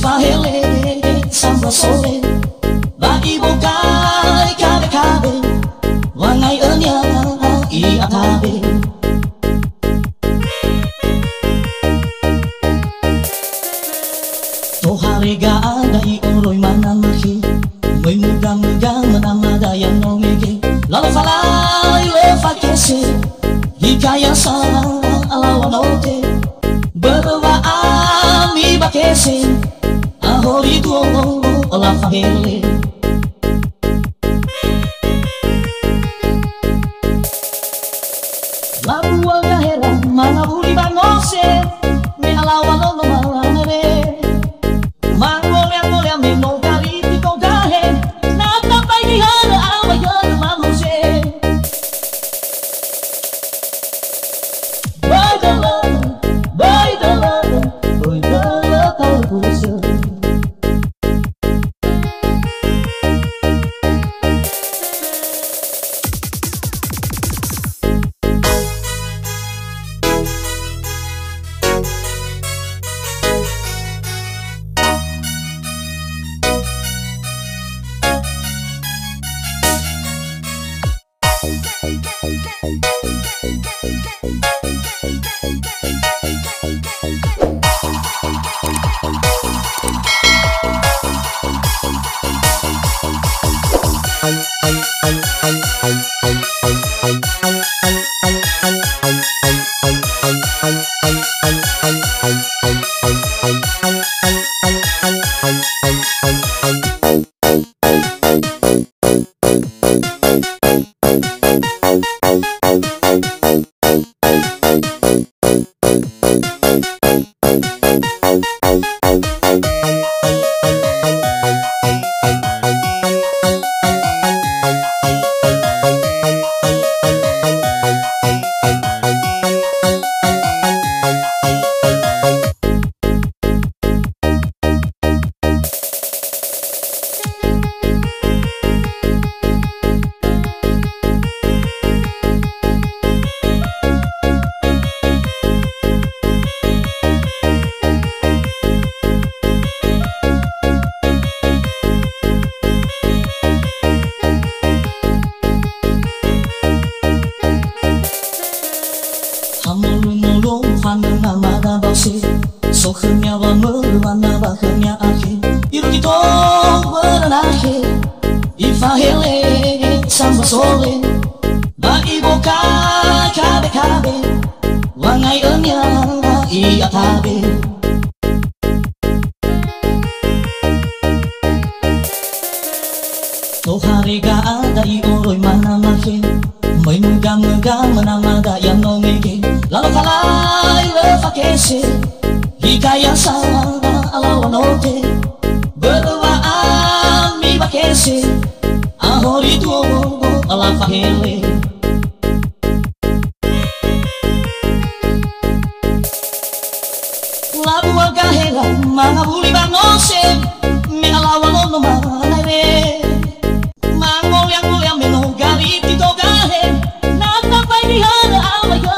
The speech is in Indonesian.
Ifahele samba sole ba ibukai kabe kabe wangai enya I atabe toharega dai oroi mana mahi moi muga muga menamada yang nomege lalu falai le fakese hikaya sa alawanote berwa ami bakese ahori tuo ola fahele labu agahera mana buli banose me alawano no malare mangole angole me no kali tiko gahe nata pai di hara awaya manose baidala baidala baidala tarusa sohnya wa merwana bahnya akhir iru kita berakhir ifahele samba sole ba iboka kabe kabe wangai enya I atabe toharega dai oroi mana mahe mai muga muga menamada yang nomege lalu falai le fakese hikaya sa alawanote berwa ami bakese ahori tuo ala fahele labu agahera mga buli banose me alawano no malare mangol yang mulia me no gari tito gahe nata pai di hara awaya